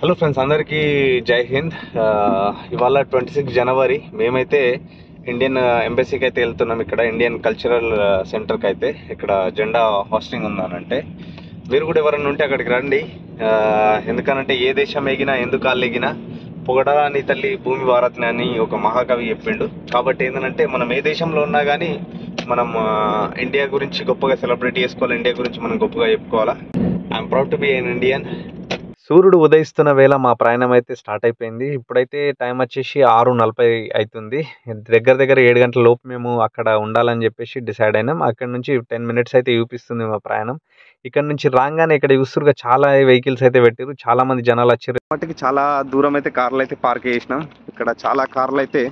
Hello friends, అందరికీ జై హింద్. ఇవాళ 26 జనవరి మేమైతే ఇండియన్ ఎంబసీకి అయితే వెళ్తున్నాం. ఇక్కడ ఇండియన్ కల్చరల్ సెంటర్కి అయితే ఇక్కడ జెండా హాస్టింగ్ ఉందనంటే మీరు కూడా ఎవరన్నా ఉంటే అక్కడికి రండి. ఎందుకనంటే ఏ దేశం ఎగినా ఎందుకు కాళ్ళు ఎగినా పొగడరా నీ తల్లి భూమి భారత్ని అని ఒక మహాకవి చెప్పిండు. కాబట్టి ఏంటంటే మనం ఏ దేశంలో ఉన్నా కానీ మనం ఇండియా గురించి గొప్పగా సెలబ్రేట్ చేసుకోవాలి, ఇండియా గురించి మనం గొప్పగా చెప్పుకోవాలా. I'm proud to be an Indian. సూర్యుడు ఉదయిస్తున్న వేళ మా ప్రయాణం అయితే స్టార్ట్ అయిపోయింది. ఇప్పుడైతే టైం వచ్చేసి 6:40 అవుతుంది. దగ్గర దగ్గర 7 గంటల లోపు మేము అక్కడ ఉండాలని చెప్పేసి డిసైడ్ అయినాం. అక్కడ నుంచి 10 మినిట్స్ అయితే చూపిస్తుంది మా ప్రయాణం. ఇక్కడ నుంచి రాగానే ఇక్కడ చూస్తురుగా చాలా వెహికల్స్ అయితే పెట్టారు, చాలా మంది జనాలు వచ్చారు. వాటికి చాలా దూరం అయితే కార్లు అయితే పార్క్ చేసినాం. ఇక్కడ చాలా కార్లు అయితే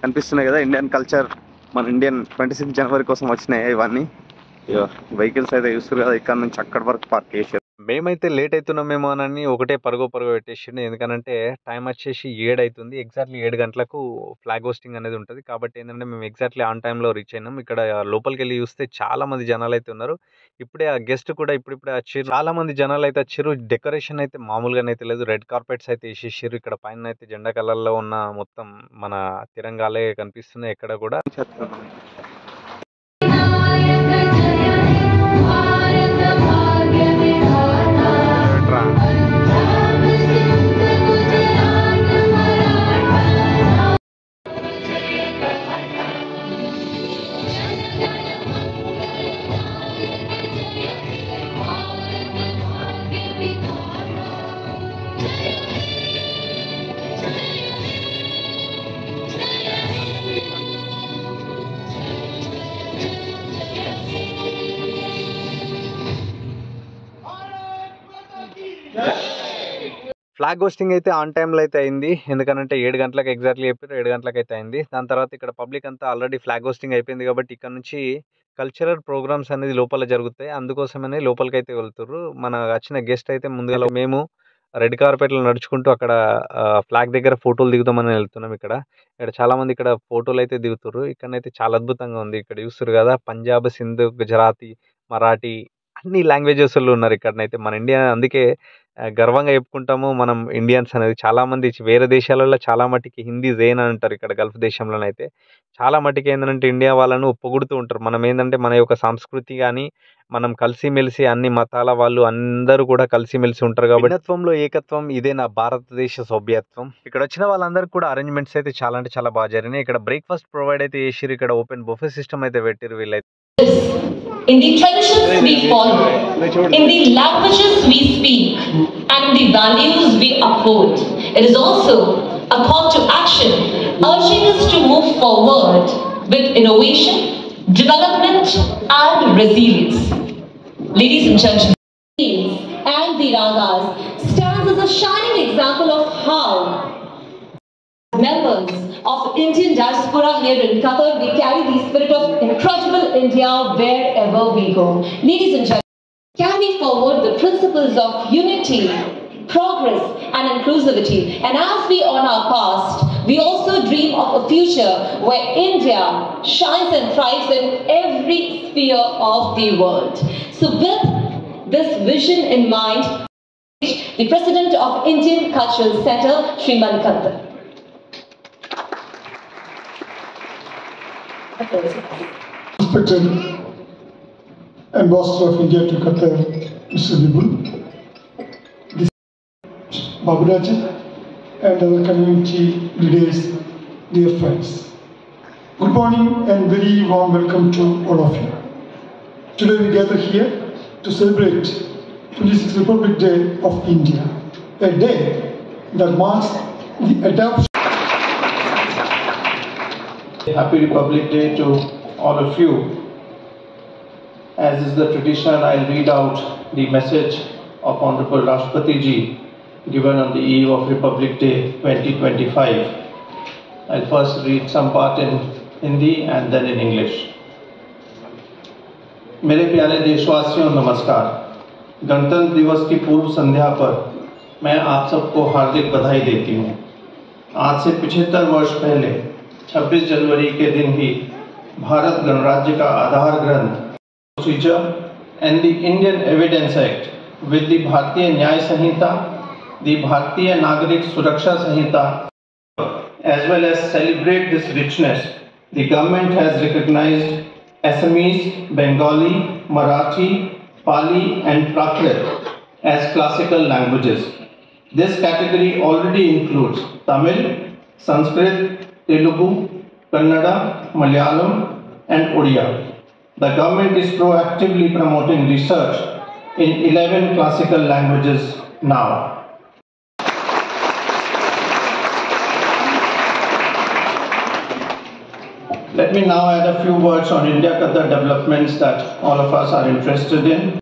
కనిపిస్తున్నాయి కదా, ఇండియన్ కల్చర్, మన ఇండియన్ 26 జనవరి కోసం వచ్చినాయి ఇవన్నీ. వెహికల్స్ అయితే చూస్తారు కదా, ఇక్కడ నుంచి అక్కడి వరకు పార్క్ చేశారు. మేమైతే లేట్ అవుతున్నామేమో అని ఒకటే పరుగు పెట్టేసిండు. ఎందుకనంటే టైం వచ్చేసి 7 అవుతుంది. ఎగ్జాక్ట్లీ 7 గంటలకు ఫ్లాగ్ హోస్టింగ్ అనేది ఉంటుంది. కాబట్టి ఏంటంటే మేము ఎగ్జాక్ట్లీ ఆన్ టైంలో రీచ్ అయినాం. ఇక్కడ లోపలికి వెళ్ళి చూస్తే చాలా మంది జనాలు అయితే ఉన్నారు. ఇప్పుడే ఆ గెస్ట్ కూడా ఇప్పుడిప్పుడే వచ్చారు. చాలా మంది జనాలు అయితే వచ్చారు. డెకరేషన్ అయితే మామూలుగానైతే లేదు. రెడ్ కార్పెట్స్ అయితే వేసేసారు. ఇక్కడ పైన అయితే జెండా కలర్లో ఉన్న మొత్తం మన తిరంగాలే కనిపిస్తున్నాయి ఎక్కడ కూడా. ఫ్లాగ్ హోస్టింగ్ అయితే ఆన్ టైంలో అయితే అయింది. ఎందుకంటే 7 గంటలకు ఎగ్జాక్ట్లీ చెప్పారు, 7 గంటలకు అయితే అయింది. దాని తర్వాత ఇక్కడ పబ్లిక్ అంతా ఆల్రెడీ ఫ్లాగ్ హోస్టింగ్ అయిపోయింది కాబట్టి ఇక్కడ నుంచి కల్చరల్ ప్రోగ్రామ్స్ అనేది లోపల జరుగుతాయి. అందుకోసమనే లోపలికి అయితే వెళ్తుర్రు. మన వచ్చిన గెస్ట్ అయితే ముందుగా మేము రెడ్ కార్పెట్లో నడుచుకుంటూ అక్కడ ఫ్లాగ్ దగ్గర ఫోటోలు దిగుతామని వెళ్తున్నాం. ఇక్కడ చాలా మంది ఇక్కడ ఫోటోలు అయితే దిగుతుర్రు. ఇక్కడనైతే చాలా అద్భుతంగా ఉంది. ఇక్కడ చూస్తారు కదా, పంజాబ్, సింధ్, గుజరాతీ, మరాఠీ అన్ని లాంగ్వేజెస్ వాళ్ళు ఉన్నారు ఇక్కడనైతే. మన ఇండియా అందుకే గర్వంగా చెప్పుకుంటాము మనం ఇండియన్స్ అనేది. చాలా మంది వేరే దేశాలలో చాలా మటుకి హిందీ జైన్ అని అంటారు. ఇక్కడ గల్ఫ్ దేశంలోనైతే చాలా మటుకి ఏంటంటే ఇండియా వాళ్ళను పొగుడుతూ ఉంటారు. మనం ఏంటంటే మన యొక్క సంస్కృతి కానీ మనం కలిసిమెలిసి అన్ని మతాల వాళ్ళు అందరూ కూడా కలిసిమెలిసి ఉంటారు. కాబట్టి భిన్నత్వంలో ఏకత్వం, ఇదే నా భారతదేశ సౌభ్యత్వం. ఇక్కడ వచ్చిన వాళ్ళందరికీ కూడా అరేంజ్మెంట్స్ అయితే చాలా అంటే చాలా బాగా జరిగినాయి. ఇక్కడ బ్రేక్ఫాస్ట్ ప్రొవైడ్ అయితే చేసిరు. ఇక్కడ ఓపెన్ బుఫే సిస్టమ్ అయితే పెట్టిరు వీళ్ళైతే. In the traditions we follow, in the languages we speak, and in the values we uphold. It is also a call to action, urging us to move forward with innovation, development, and resilience. Ladies and gentlemen, and the Ragas stands as a shining example of how members of Indian diaspora here in Qatar, we carry the spirit of incredible India wherever we go. Ladies and gentlemen, carry forward the principles of unity, progress and inclusivity. And as we honor our past, we also dream of a future where India shines and thrives in every sphere of the world. So with this vision in mind, the President of Indian Cultural Center, Shriman Khattar. Respected Ambassador of India to Qatar, Mr. Vibul, Baburaj, and other community leaders, dear friends. Good morning and very warm welcome to all of you. Today we gather here to celebrate 26th Republic Day of India, a day that marks the adoption. Happy Republic Day to all of you. As is the tradition, I'll read out the message of Honorable Rashtrapati Ji given on the eve of Republic Day 2025. I'll first read some part in Hindi and then in English. मेरे प्यारे देशवासियों नमस्कार। गणतंत्र दिवस की पूर्व संध्या पर मैं आप सबको हार्दिक बधाई देती हूँ। आज से 75 वर्ष पहले 26 जनवरी के दिन ही भारत गणराज्य का आधार ग्रंथ procedure and the Indian evidence act with the Bharatiya Nyaya Sanhita the Bharatiya Nagarik Suraksha Sanhita as well as celebrate this richness, the government has recognized Assamese, Bengali, Marathi, Pali and Prakrit as classical languages. This category already includes Tamil, Sanskrit, Telugu, Kannada, Malayalam and Odia. The government is proactively promoting research in 11 classical languages now. Let me now add a few words on India Qatar developments that all of us are interested in.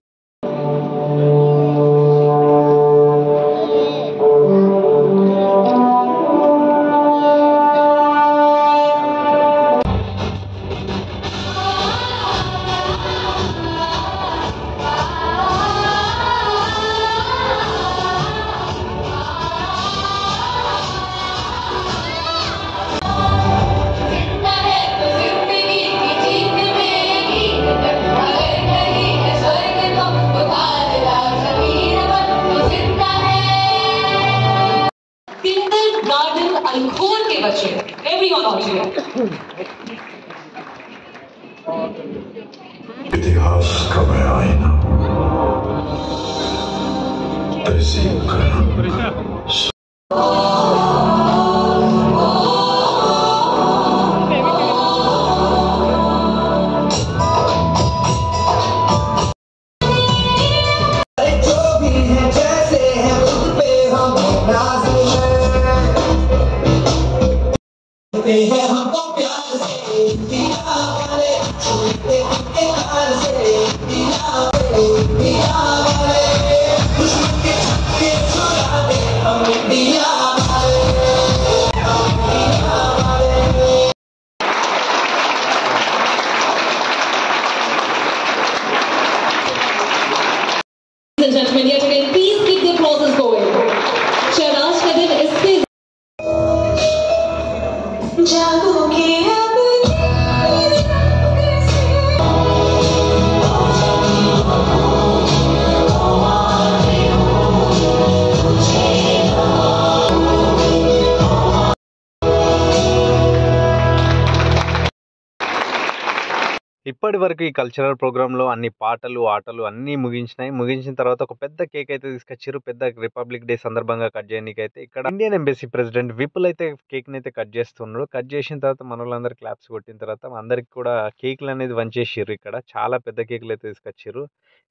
Kindergarten Alkhor के बच्चे, everyone out here. इतिहास का मैं आईना तहसील करना हमको प्यार से दिया वाले छूते हमके प्यार से दिया वाले दुश्मन के छक्के छुड़ा दे हम दिया वाले Ladies and gentlemen, yet again, please keep the applauses going. Shehnaaz का दिन इससे जागोगे अब ఇప్పటి వరకు ఈ కల్చరల్ ప్రోగ్రాంలో అన్ని పాటలు ఆటలు అన్నీ ముగించిన తర్వాత ఒక పెద్ద కేక్ అయితే తీసుకొచ్చారు. పెద్ద రిపబ్లిక్ డే సందర్భంగా కట్ చేయడానికి అయితే ఇక్కడ ఇండియన్ ఎంబసీ ప్రెసిడెంట్ విపుల్ అయితే కేక్ అయితే కట్ చేస్తున్నాడు. కట్ చేసిన తర్వాత మన వాళ్ళందరూ క్లాప్స్ కొట్టిన తర్వాత అందరికి కూడా కేక్లు అనేది వంచేసారు. ఇక్కడ చాలా పెద్ద కేకులు అయితే తీసుకొచ్చారు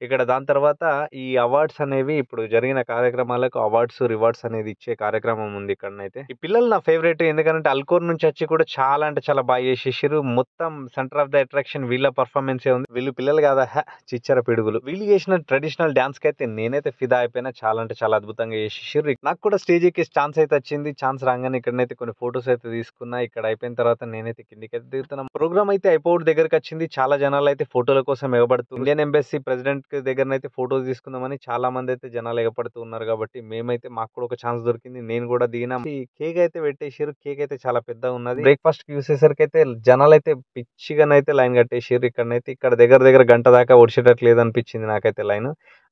ఇక్కడ. దాని తర్వాత ఈ అవార్డ్స్ అనేవి ఇప్పుడు జరిగిన కార్యక్రమాలకు అవార్డ్స్ రివార్డ్స్ అనేది ఇచ్చే కార్యక్రమం ఉంది ఇక్కడనైతే. ఈ పిల్లలు నా ఫేవరెట్, ఎందుకంటే అల్కోర్ నుంచి వచ్చి కూడా చాలా అంటే చాలా బాగా చేసేసారు. మొత్తం సెంటర్ ఆఫ్ ద అట్రాక్షన్ వీళ్ళ పర్ఫార్మెన్సే ఉంది. వీళ్ళు పిల్లలు కాదా చిచ్చర పిడుగులు. వీళ్ళు చేసిన ట్రెడిషనల్ డాన్స్ కి అయితే నేనైతే ఫిదా అయిపోయినా. చాలా అంటే చాలా అద్భుతంగా చేసేసారు. నాకు కూడా స్టేజ్ ఎక్కే ఛాన్స్ అయితే వచ్చింది. ఛాన్స్ రాగానే ఇక్కడనైతే కొన్ని ఫొటోస్ అయితే తీసుకున్నా. ఇక్కడ అయిపోయిన తర్వాత నేనైతే కిందికి అయితే దిగుతున్నా. ప్రోగ్రామ్ అయితే అయిపోవడం దగ్గరకు వచ్చింది. చాలా జనాలు అయితే ఫోటోల కోసం ఎగబడుతూ ఇండియన్ ఎంబసీ ప్రెసిడెంట్ దగ్గరనైతే ఫోటోస్ తీసుకుందామని చాలా మంది అయితే జనాలు ఎగపడుతూ ఉన్నారు. కాబట్టి మేమైతే మాకు కూడా ఒక ఛాన్స్ దొరికింది. నేను కూడా దిగినా. కేక్ అయితే పెట్టేసారు. కేక్ అయితే చాలా పెద్దగా ఉన్నది. బ్రేక్ఫాస్ట్ కి చూసేసరికి అయితే జనాలు అయితే పిచ్చిగానైతే లైన్ కట్టేసారు. ఇక్కడ దగ్గర గంట దాకా ఒడిచేటట్లేదు అనిపించింది నాకైతే లైన్.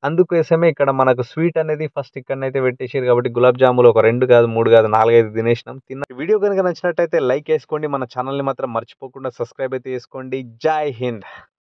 అందుకోసమే ఇక్కడ మనకు స్వీట్ అనేది ఫస్ట్ ఇక్కడనైతే పెట్టేసారు. కాబట్టి గులాబ్ జాములు ఒక 2 కాదు 3 కాదు 4-5 తినేసినాం. వీడియో కనుక నచ్చినట్టయితే లైక్ వేసుకోండి. మన ఛానల్ని మాత్రం మర్చిపోకుండా సబ్స్క్రైబ్ అయితే చేసుకోండి. జై హింద్.